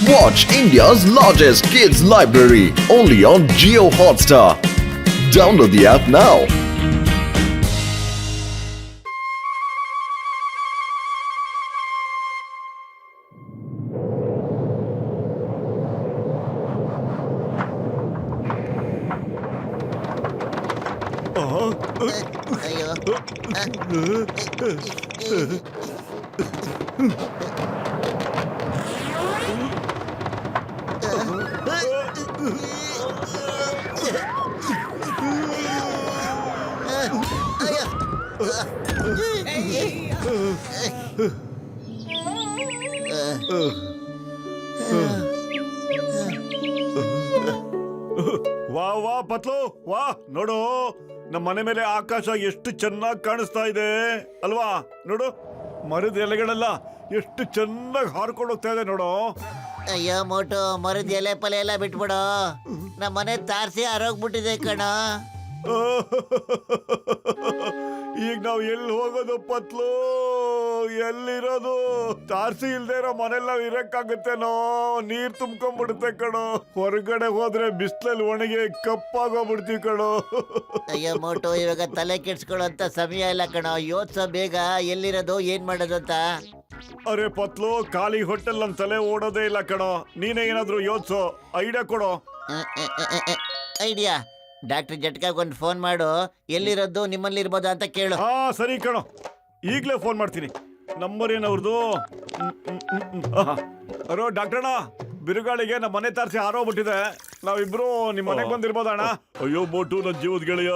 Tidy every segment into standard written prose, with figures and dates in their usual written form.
Watch India's largest kids library only on Jio Hotstar. Download the app now. ಅಯ್ಯೋ ವಾ ವಾ ಪತ್ಲು ವಾ ನೋಡು ನಮ್ಮ ಮನೆ ಮೇಲೆ ಆಕಾಶ ಎಷ್ಟು ಚೆನ್ನಾಗಿ ಕಾಣಿಸ್ತಾ ಇದೆ ಅಲ್ವಾ? ನೋಡು ಮರದ ಎಲೆಗಳೆಲ್ಲ ಎಷ್ಟು ಚೆನ್ನಾಗಿ ಹಾರ್ಕೊಂಡು ಹೋಗ್ತಾ ಇದೆ ನೋಡು. ಅಯ್ಯೋ ಮೋಟು ಮರದ ಎಲೆ ಪಲೆ ಎಲ್ಲ ಬಿಟ್ಬಿಡು. ನಮ್ಮ ಮನೆ ತಾರ್ಸಿ ಆರೋಗ್ಬಿಟ್ಟಿದೆ ಕಣ. ಈಗ ನಾವು ಎಲ್ಲಿ ಹೋಗೋದು ಪತ್ಲು? ಎಲ್ಲಿರೋದು? ತಾರ್ಸಿ ಇಲ್ದೇ ಇರೋ ಮನೆಲ್ಲ ಇರಕ್ಕಾಗತ್ತೇನೋ? ನೀರ್ ತುಂಬ್ಕೊಂಡ್ಬಿಡುತ್ತೆ ಕಣೋ. ಹೊರಗಡೆ ಹೋದ್ರೆ ಬಿಸ್ಲಲ್ಲಿ ಒಣಗಿ ಕಪ್ಪಾಗೋಗ್ಬಿಡ್ತೀವಿ ಕಣೋ. ಅಯ್ಯೋ ಮೋಟು ಇವಾಗ ತಲೆ ಕೆಡ್ಸ್ಕೊಳ್ಳೋಂತ ಸಮಯ ಇಲ್ಲ ಕಣ. ಯೋಚ್ಸ ಬೇಗ ಎಲ್ಲಿರೋದು ಏನ್ ಮಾಡೋದು ಅಂತ. ಅರೆ ಪತ್ಲು, ಖಾಲಿ ಹೊಟ್ಟೆಲ್ ನನ್ ತಲೆ ಓಡೋದೇ ಇಲ್ಲ ಕಣೋ. ನೀನೇ ಏನಾದ್ರು ಯೋಚ್ಸೋ, ಐಡಿಯಾ ಕೊಡೋ. ಐಡಿಯಾ? ಡಾಕ್ಟರ್ ಜಟ್ಕಾಗ್ ಒಂದು ಫೋನ್ ಮಾಡು, ಎಲ್ಲಿರೋದು ನಿಮ್ಮಲ್ಲಿ ಇರ್ಬೋದಾ ಅಂತ ಕೇಳು. ಹಾ ಸರಿ ಕಣೋ, ಈಗ್ಲೇ ಫೋನ್ ಮಾಡ್ತೀನಿ. ನಂಬರ್ ಏನವ್ರದು? ಅರೋ ಡಾಕ್ಟರ್ಣ, ಬಿರುಗಾಳಿಗೆ ನಮ್ಮ ಮನೆ ತಾರ್ಸಿ ಹಾರೋಗ್ಬಿಟ್ಟಿದೆ. ನಾವಿಬ್ರು ನಿಮ್ ಮನೆಗ್ ಬಂದಿರ್ಬೋದಣ್ಣ? ಅಯ್ಯೋ ಮೋಟು, ನನ್ ಜೀವದ ಗೆಳೆಯ,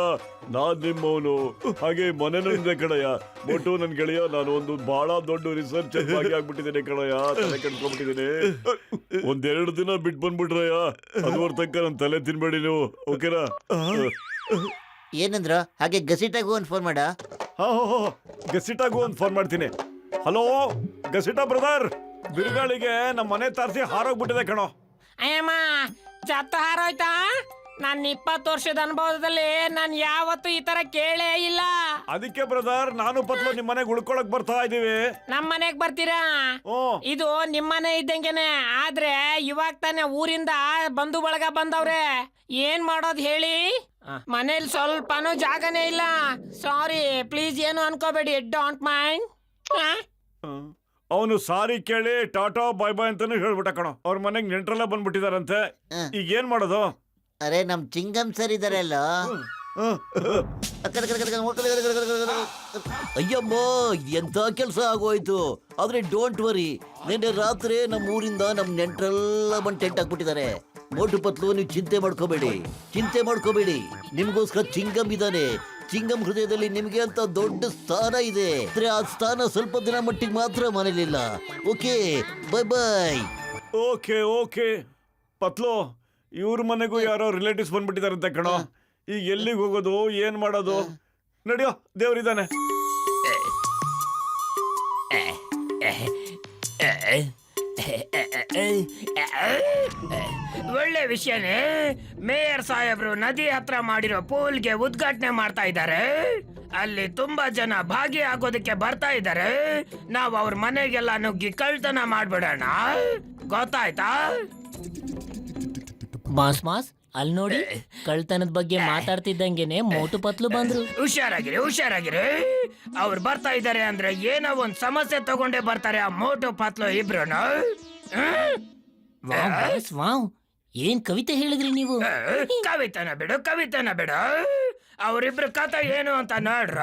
ನಾನ್ ನಿಮ್ಮವನು, ಹಾಗೆ ಮನೆನೂ ಇದೆ ಕಣಯ್ಯ. ಮೋಟು ನನ್ ಗೆಳೆಯ, ನಾನು ಒಂದು ಬಹಳ ದೊಡ್ಡ ರಿಸರ್ಚ್ ಭಾಗಿ ಆಗ್ಬಿಟ್ಟಿದ್ದೇನೆ ಕಣಯ್ಯ. ತಲೆ ಕೆಡ್ಕೊಂಡ್ಬಿಟ್ಟಿದ್ದೇನೆ. 1-2 ದಿನ ಬಿಟ್ಟು ಬಂದ್ಬಿಟ್ರಯ್ಯ. ಅದುವರ ತನಕ ನನ್ ತಲೆ ತಿನ್ಬೇಡಿ ನೀವು, ಓಕೆನಾ? ಏನಂದ್ರು? ಹಾಗೆ ಗಸಿಟಾಗೂ ಒಂದು ಫೋನ್ ಮಾಡ. ಹಾ ಗಸಿಟಾಗೂ ಒಂದು ಫೋನ್ ಮಾಡ್ತೀನಿ. ಹಲೋ ಗಸಿಟಾ ಬ್ರದರ್, ಬಿರುಗಾಳಿಗೆ ನಮ್ಮ ಮನೆ ತಾರ್ಸಿ ಹಾರೋಗ್ಬಿಟ್ಟಿದೆ ಕಣೋ. ಅಯ್ಯಮ್ಮ, ಚತ್ತ ಹಾರೋಯ್ತಾ? ನನ್ನ 20 ವರ್ಷದ ಅನುಭವದಲ್ಲಿ ನಾನು ಯಾವತ್ತೂ ಈ ತರ ಕೇಳೇ ಇಲ್ಲ. ಅದಕ್ಕೆ ಬ್ರದರ್, ನಾನು ಪತ್ಲು ನಿಮ್ ಮನೆಗೆ ಉಳ್ಕೊಳಕ್ ಬರ್ತಾ ಇದೀವಿ. ನಮ್ಮ ಮನೆಗ್ ಬರ್ತೀರಾ? ಇದು ನಿಮ್ಮನೆ ಇದ್ದಂಗೆನೆ, ಆದ್ರೆ ಇವಾಗ ತಾನೆ ಊರಿಂದ ಬಂಧು ಬಳಗ ಬಂದವ್ರೆ. ಏನ್ ಮಾಡೋದ್ ಹೇಳಿ? ಮನೇಲಿ ಸ್ವಲ್ಪನೂ ಜಾಗನೇ ಇಲ್ಲ. ಸಾರಿ, ಪ್ಲೀಸ್ ಏನು ಅನ್ಕೋಬೇಡಿ, ಡೋಂಟ್ ಮೈಂಡ್. ಅವನು ಸಾರಿ ಕೇಳಿ ಟಾಟಾ ಬಾಯ್ ಬಾಯ್ ಅಂತಾನು ಹೇಳ್ಬಿಟ್ಟ ಕಣೋ. ಅವ್ರ ಮನೆಗೆ ನೆಂಟ್ರೆಲ್ಲ ಬಂದ್ಬಿಟ್ಟಿದಾರಂತೆ. ಈಗ ಏನ್ ಮಾಡೋದು? ಅರೆ ನಮ್ ಚಿಂಗಮ್ ಸರ್ ಇದಾರಲ್ಲ. ಅಯ್ಯಮ್ಮ, ಎಂತ ಕೆಲಸ ಆಗೋಯ್ತು. ಆದ್ರೆ ಡೋಂಟ್ ವರಿ, ನಿನ್ನೆ ರಾತ್ರಿ ನಮ್ಮ ಊರಿಂದ ನಮ್ ನೆಂಟ್ರೆಲ್ಲ ಬಂದು ಟೆಂಟ್ ಹಾಕ್ಬಿಟ್ಟಿದ್ದಾರೆ. ಮೋಟು ಪತ್ಲು, ನೀವು ಚಿಂತೆ ಮಾಡ್ಕೋಬೇಡಿ. ನಿಮ್ಗೋಸ್ಕರ ಚಿಂಗಮ್ ಇದ್ದಾನೆ. ಚಿಂಗಮ್ ಹೃದಯದಲ್ಲಿ ನಿಮ್ಗೆ ಅಂತ ದೊಡ್ಡ ಸ್ಥಾನ ಇದೆ. ಆ ಸ್ಥಾನ ಸ್ವಲ್ಪ ದಿನ ಮಟ್ಟಿಗೆ ಮಾತ್ರ ಮನೇಲಿಲ್ಲ. Okay, bye boy. Okay Patlu, ಇವ್ರ ಮನೆಗೂ ಯಾರೋ ರಿಲೇಟಿವ್ಸ್ ಬಂದ್ಬಿಟ್ಟಿದಾರಂತೆ ಕಣೋ. ಈಗ ಎಲ್ಲಿಗೆ ಹೋಗೋದು, ಏನ್ ಮಾಡೋದು? ನಡಿಯೋ, ದೇವ್ರಿದ್ದಾನೆ. ಒಳ್ಳೆ ವಿಷಯನೇ. ಮೇಯರ್ ಸಾಹೇಬ್ರು ನದಿ ಹತ್ರ ಮಾಡಿರೋ ಪೂಲ್ಗೆ ಉದ್ಘಾಟನೆ ಮಾಡ್ತಾ ಇದ್ದಾರೆ. ಅಲ್ಲಿ ತುಂಬಾ ಜನ ಭಾಗಿಯಾಗೋದಕ್ಕೆ ಬರ್ತಾ ಇದ್ದಾರೆ. ನಾವು ಅವ್ರ ಮನೆಗೆಲ್ಲ ನುಗ್ಗಿ ಕಳ್ತನ ಮಾಡ್ಬಿಡೋಣ, ಗೊತ್ತಾಯ್ತಾ? ಮಾಸ್ ಅಲ್ಲಿ ನೋಡಿ, ಕಳ್ತನದ ಬಗ್ಗೆ ಮಾತಾಡ್ತಿದ್ದಂಗೆನೆ ಮೋಟು ಪತ್ಲು ಬಂದ್ರು. ಹುಷಾರಾಗಿರಿ. ಅವ್ರು ಬರ್ತಾ ಇದ್ದಾರೆ ಅಂದ್ರೆ ಏನೋ ಒಂದ್ ಸಮಸ್ಯೆ ತಗೊಂಡೇ ಬರ್ತಾರೆ ಆ ಮೋಟು ಪತ್ಲು ಇಬ್ರು. ವಾವ್, ಏನ್ ಕವಿತೆ ಹೇಳಿದ್ರಿ ನೀವು? ಕವಿತನ ಬಿಡು. ಅವರಿಬ್ರು ಕಥೆ ಏನು ಅಂತ ನೋಡ್ರ.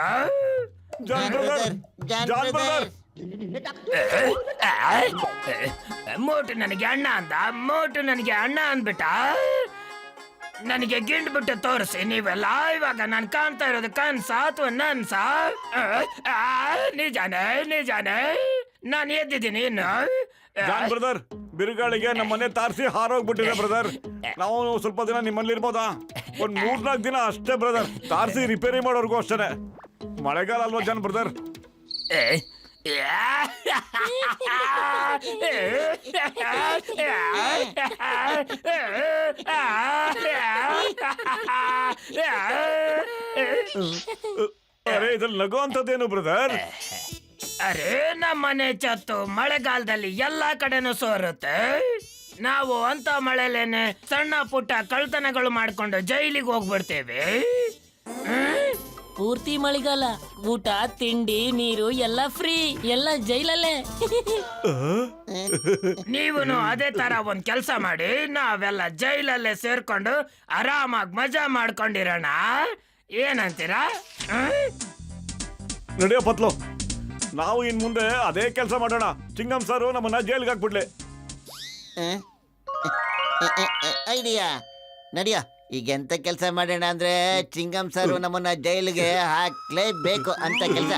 ಮೋಟು ನನಗೆ ಅಣ್ಣ ಅಂದ್ಬಿಟ್ಟ. ನನಗೆ ಗಿಂಡ್ ಬಿಟ್ಟು ತೋರಿಸಿ ನೀವೆಲ್ಲ. ಇವಾಗ ನಾನು ಕಾಣ್ತಾ ಇರೋದು ಕನ್ಸ ಅಥವಾ ನನ್ಸ? ನಿಜಾನೇ ನಾನು ಎದ್ದಿದ್ದೀನಿ ಇನ್ನು. ಬ್ರದರ್, ಬಿರುಗಾಳಿಗೆ ನಮ್ಮ ಮನೆ ತಾರ್ಸಿ ಹಾರೋಗ್ಬಿಟ್ಟಿದೆ ಬ್ರದರ್. ನಾವು ಸ್ವಲ್ಪ ದಿನ ನಿಮ್ಮಲ್ಲಿ ಇರ್ಬೋದಾ? 3-4 ದಿನ ಅಷ್ಟೇ ಬ್ರದರ್. ತಾರ್ಸಿ ರಿಪೇರಿ ಮಾಡೋರ್ಗೂ ಅಷ್ಟೇ. ಮಳೆಗಾಲ ಅಲ್ವಾ ಜಾನ್ ಬ್ರದರ್? ಅರೆ ಇದ್ರಲ್ಲಿ ನಗೋ ಅಂತದೇನು ಬ್ರದರ್? ಅರೆ ನಮ್ಮನೆ ಚತ್ತು ಮಳೆಗಾಲದಲ್ಲಿ ಎಲ್ಲಾ ಕಡೆನೂ ಸೋರುತ್ತೆ. ನಾವು ಅಂತ ಮಳೆಲೇನೆ ಸಣ್ಣ ಪುಟ್ಟ ಕಳ್ತನಗಳು ಮಾಡ್ಕೊಂಡು ಜೈಲಿಗೆ ಹೋಗ್ಬಿಡ್ತೇವೆ. ಪೂರ್ತಿ ಮಳೆಗಾಲ, ಊಟ ತಿಂಡಿ ನೀರು ಎಲ್ಲ ಫ್ರೀ, ಎಲ್ಲ ಜೈಲಲ್ಲೇ. ನೀವುನು ಅದೇ ತರ ಒಂದ್ ಕೆಲ್ಸ ಮಾಡಿ, ನಾವೆಲ್ಲ ಜೈಲಲ್ಲೇ ಸೇರ್ಕೊಂಡು ಆರಾಮಾಗಿ ಮಜಾ ಮಾಡ್ಕೊಂಡಿರೋಣ. ಏನಂತೀರಾ? ನಡೆಯೋ ಪತ್ಲು, ನಾವು ಇನ್ ಮುಂದೆ ಅದೇ ಕೆಲಸ ಮಾಡೋಣ. ಚಿಂಗಂ ಸರ್ ನಮ್ಮನ್ನ ಜೈಲ್ಗೆ ಹಾಕ್ಬಿಡ್ಲಿ. ಐಡಿಯಾ ನಡಿಯ. ಈಗ ಎಂತ ಕೆಲಸ ಮಾಡೋಣ ಅಂದ್ರೆ ಚಿಂಗಂ ಸರ್ ನಮ್ಮನ್ನ ಜೈಲಿಗೆ ಹಾಕ್ಲೇಬೇಕು ಅಂತ ಕೆಲಸ.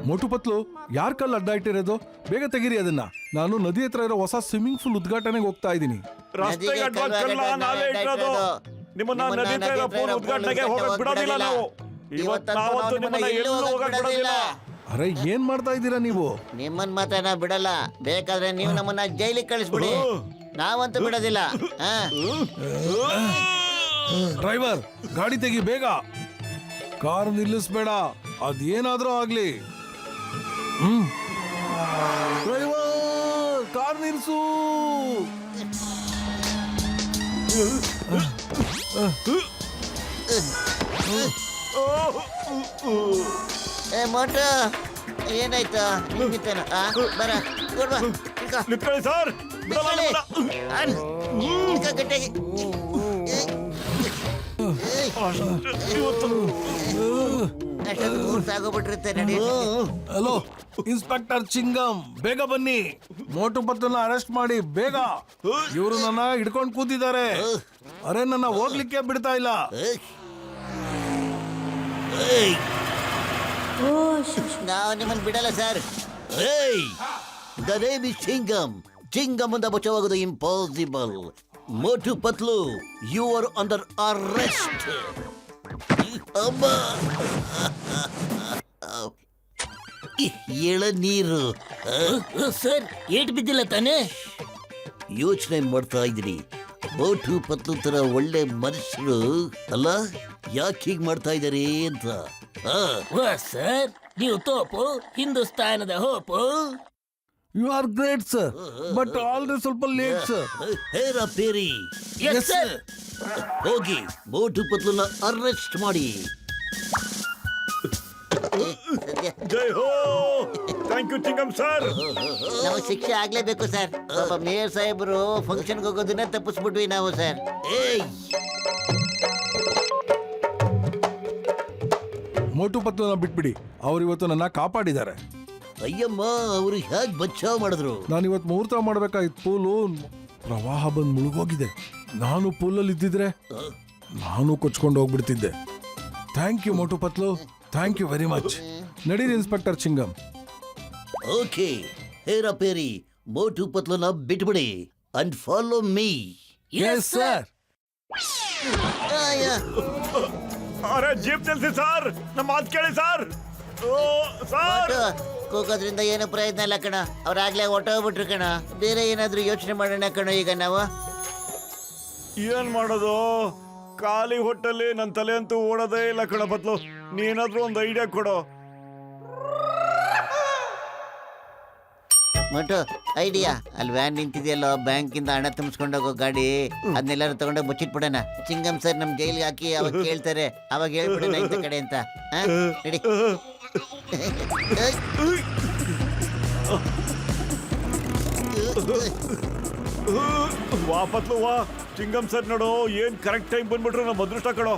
ಮೋಟು ಪತ್ಲು, ಯಾರ್ ಕಲ್ಲು ಅಡ್ಡ ಇಟ್ಟಿರೋದು? ಬೇಗ ತೆಗೀರಿ ಅದನ್ನ. ನಾನು ನದಿ ಹತ್ರ ಇರೋ ಹೊಸ ಸ್ವಿಮ್ಮಿಂಗ್ ಪೂಲ್ ಉದ್ಘಾಟನೆಗೆ ಹೋಗ್ತಾ ಇದ್ದೀನಿ. ರಸ್ತೆಗೆ ಅಡ್ವಾನ್ಸ್ ಕಲ್ಲ ನಾವೇ ಇಟ್ಟಿರೋದು. ನಿಮ್ಮನ್ನ ನದಿ ತೀರ ಪೂರ್ಣ ಉದ್ಘಾಟನೆಗೆ ಹೋಗಕ್ ಬಿಡೋದಿಲ್ಲ ನಾವು. ಇವತ್ತು ನಾವಂತೂ ನಿಮ್ಮನ್ನ ಎಲ್ಲೂ ಹೋಗಕ್ ಬಿಡೋದಿಲ್ಲ. ಅರೆ, ಏನ್ ಮಾಡ್ತಾ ಇದ್ದೀರಾ ನೀವು? ನಿಮ್ಮನ್ ಮಾತ್ರ ನಾ ಬಿಡಲ್ಲ. ಬೇಕಾದ್ರೆ ನೀವು ನಮ್ಮನ್ನ ಜೈಲಿಗೆ ಕಳಿಸ್ಬಿಡಿ, ನಾವಂತೂ ಬಿಡೋದಿಲ್ಲ. ಡ್ರೈವರ್, ಗಾಡಿ ತೆಗಿ ಬೇಗ. ಕಾರ್ ನಿಲ್ಲಿಸ್ಬೇಡ, ಅದೇನಾದ್ರೂ ಆಗ್ಲಿ. ಡ್ರೈವರ್, ಕಾರ್ ನಿಲ್ಸು. ಮೋಟು ಏನಾಯ್ತು? ನಿಂತೇನ ಬರ ಕೊಡ್ಬಾ. ನಿಂತ್ಕೊಳ್ಳಿ ಸರ್, ಬಿಡಲ್ಲ ನಿಮ್ಮನ್ನ. ಗಟ್ಟಿಯಾಗಿ ಸಾಗೋಗ್ಬಿಟ್ಟಿರುತ್ತೆ. ನಡಿ. ಹಲೋ ಇನ್ಸ್ಪೆಕ್ಟರ್ ಚಿಂಗಂ, ಬೇಗ ಬನ್ನಿ. ಮೋಟು ಪತ್ಲನ್ನ ಅರೆಸ್ಟ್ ಮಾಡಿ ಬೇಗ. ಇವರು ನನ್ನ ಹಿಡ್ಕೊಂಡು ಕೂತಿದ್ದಾರೆ. ಅರೆ, ನನ್ನ ಹೋಗ್ಲಿಕ್ಕೆ ಬಿಡ್ತಾ ಇಲ್ಲ. ನಾವು ನಿಮ್ಮನ್ನ ಬಿಡಲ್ಲ sir. The name is Chingam. Chingam ಅಂತ ಬಚಾವಾಗೋದು impossible. Motu Patlu, you are under arrest. ಎಳನೀರು. ಸರ್, ಏಟ್ ಬಿದ್ದಿಲ್ಲ ತಾನೇ? ಯೋಚನೆ ಮಾಡ್ತಾ ಇದ್ದೀನಿ, ಮೋಟು ಪತ್ಲು ತರ ಒಳ್ಳೆ ಮನುಷ್ಯರು ಅಲ್ಲ, ಯಾಕೆ ಹೀಗೆ ಮಾಡ್ತಾ ಇದ್ದಾರೆ ಅಂತ. ವಾ ಸರ್, ನೀವು ತೋಪು, ಹಿಂದೂಸ್ತಾನದ ಹೋಪು. You are great sir, but already ಸ್ವಲ್ಪ late sir. Hera Pheri, yes sir. ಹೋಗಿ ಮೋಟು ಪತ್ಲನ್ನ ಅರೆಸ್ಟ್ ಮಾಡಿ. ಜೈ ಹೋ. Thank you Chingam sir. ನಮಗೆ ಶಿಕ್ಷೆ ಆಗ್ಲೇಬೇಕು ಸರ್. ಪಾಪ ಮೇಯರ್ ಸಾಹೇಬರು ಫಂಕ್ಷನ್ಗೆ ಹೋಗೋದನ್ನ ತಪ್ಪಿಸ್ಬಿಟ್ವಿ ನಾವು ಸರ್. ಏಯ್, ಮೋಟು ಪತ್ಲನ್ನ ಬಿಟ್ಬಿಡಿ. ಅವ್ರು ಇವತ್ತು ನನ್ನ ಕಾಪಾಡಿದ್ದಾರೆ. ಅಯ್ಯಮ್ಮ, ಅವರು ಹೇಗೆ ಬಚಾವ್ ಮಾಡಿದ್ರು? ನಾನು ಇವತ್ತು ಮುಹೂರ್ತ ಮಾಡ್ಬೇಕಾಗಿತ್ತು. ಪೂಲು ಪ್ರವಾಹ ಬಂದು ಮುಳುಗೋಗಿದೆ. ನಾನು ಪೂಲಲ್ಲಿ ಇದ್ದಿದ್ರೆ ನಾನು ಕೊಚ್ಕೊಂಡು ಹೋಗ್ಬಿಡ್ತಿದ್ದೆ. Thank you Motu Patlu, thank you very much. ನಡೀರಿ ಇನ್ಸ್ಪೆಕ್ಟರ್ ಚಿಂಗಂ. ಓಕೆ, ಹೇರಾ ಪೇರಿ, ಮೋಟು ಪತ್ಲನ್ನ ಬಿಟ್ಬಿಡಿ and follow me. Yes sir. ಅರೆ ಜೀಪ್ ನಿಲ್ಸಿ ಸರ್, ನಮ್ಮ ಮಾತು ಕೇಳಿ ಸರ್. ಓ ಸರ್, ಕೂಗೋದ್ರಿಂದ ಏನು ಪ್ರಯೋಜನ ಇಲ್ಲ ಕಣ. ಅವ್ರಾಗ್ಲೇ ಹೊಟ್ಟೋಗ್ಬಿಟ್ರು ಕಣ. ಬೇರೆ ಏನಾದ್ರೂ ಯೋಚನೆ ಮಾಡೋಣ ಕಣ ಈಗ ನಾವು. ಏನ್ ಮಾಡೋದು? ಖಾಲಿ ಹೊಟ್ಟಲ್ಲಿ ನನ್ನ ತಲೆ ಅಂತೂ ಓಡೋದೇ ಇಲ್ಲ ಕಣ ಬತ್ಲು. ನೀನಾದ್ರೂ ಒಂದು ಐಡಿಯಾ ಕೊಡೋ. ಮೋಟು, ಐಡಿಯಾ. ಅಲ್ಲಿ ವ್ಯಾನ್ ನಿಂತಿದೆಯಲ್ಲೋ, ಬ್ಯಾಂಕಿಂದ ಹಣ ತುಂಬಿಸ್ಕೊಂಡೋಗೋ ಗಾಡಿ, ಅದನ್ನೆಲ್ಲರೂ ತಗೊಂಡೋಗಿ ಮುಚ್ಚಿಟ್ಬಿಡೋಣ. ಚಿಂಗಂ ಸರ್ ನಮ್ ಜೈಲಿಗೆ ಹಾಕಿ ಅವಾಗ ಕೇಳ್ತಾರೆ, ಅವಾಗ ಹೇಳ್ಬಿಡೋಣ ಇಂಥ ಕಡೆ ಅಂತ. ನಡಿ. ವಾ ಪತ್ಲು ವಾ. ಚಿಂಗಂ ಸರ್ ನೋಡು, ಏನ್ ಕರೆಕ್ಟ್ ಟೈಮ್ ಬಂದ್ಬಿಟ್ರು ನಮ್ಮ ಅದೃಷ್ಟ ಕಣೋ.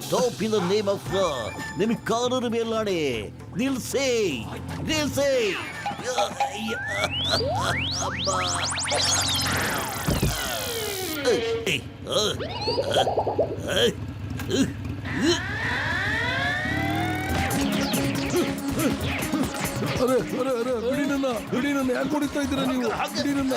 Stop in the name of law. ನಿಮಗೆ ಕಾನೂನು ಮೇಲಾಣೆ. ನಿಲ್ಸೇ, ನಿಲ್ಸೇ. ಅರೆ ಅರೆ ಅರೆ, ಬಿಡಿ ನನ್ನ, ಬಿಡಿ ನನ್ನ. ಯಾಕೆ ಹೊಡಿತಾ ಇದ್ದೀರಾ ನೀವು? ಬಿಡಿ ನನ್ನ.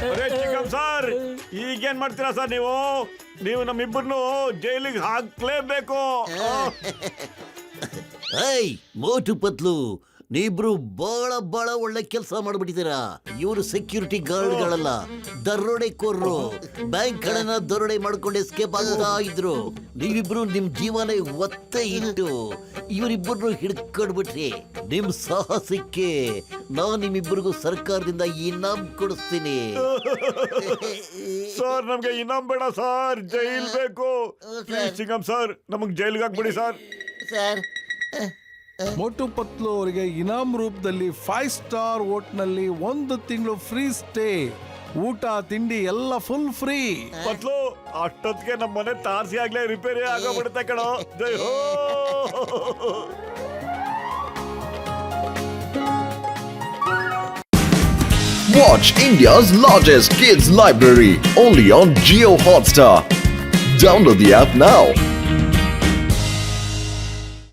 ಅರೆ ಚಿಕ್ಕಂ ಸರ್ ಈಗೇನ್ ಮಾಡ್ತೀರಾ ಸರ್ ನೀವು ನಮ್ಮಿಬ್ಬರನ್ನು ಜೈಲಿಗೆ ಹಾಕ್ಲೇಬೇಕು. ಏಯ್ ಮೋಟು ಪತ್ಲು, ನೀಬ್ರು ಬಹಳ ಒಳ್ಳೆ ಕೆಲಸ ಮಾಡ್ಬಿಟ್ಟಿದ್ದೀರಾ. ಇವರು ಸೆಕ್ಯೂರಿಟಿ ಗಾರ್ಡ್ಗಳಲ್ಲ, ದರೋಡೆಕೋರರು. ಬ್ಯಾಂಕ್ ಹಣನ ದರೋಡೆ ಮಾಡ್ಕೊಂಡು ಎಸ್ಕೇಪ್ ಆಗ್ತಾ ಇದ್ರು. ನೀವಿಬ್ರು ನಿಮ್ ಜೀವನ ಒತ್ತೆ ಇಟ್ಟು ಇವರಿಬ್ಬರನ್ನು ಹಿಡ್ಕೊಂಡ್ಬಿಟ್ರಿ. ನಿಮ್ ಸಾಹಸಕ್ಕೆ ನಾನು ನಿಮ್ಮಿಬ್ಬರಿಗೂ ಸರ್ಕಾರದಿಂದ ಇನಾಮ್ ಕೊಡಿಸ್ತೀನಿ. ಸರ್ ನಮ್ಗೆ ಇನಾಮ್ ಬೇಡ ಸರ್, ಜೈಲ್ ಬೇಕು. ಪ್ಲೀಸ್ ಚಿಕ್ಕಂ ಸರ್ ನಮಗ್ ಜೈಲ್ಗೆ ಹಾಕ್ಬಿಡಿ ಸರ್. ಸರ್ ಮೋಟು ಪತ್ಲು ಅವರಿಗೆ ಇನಾಮ್ ರೂಪದಲ್ಲಿ 5 ಸ್ಟಾರ್ ಹೋಟ್ನಲ್ಲಿ 1 ತಿಂಗಳು ಫ್ರೀ ಸ್ಟೇ, ಊಟ ತಿಂಡಿ ಎಲ್ಲ ಫುಲ್ ಫ್ರೀ. ಪತ್ಲು ಅಷ್ಟೊತ್ತಿಗೆ ನಮ್ಮ ಮನೆ ತಾರ್ಸಿ ಆಗ್ಲೇ ರಿಪೇರಿ ಆಗೋಗ್ಬಿಡುತ್ತೆ ಕಣೋ. ಜೈ ಹೋ. Watch India's largest kids library only on Geo Hotstar. Download the app now.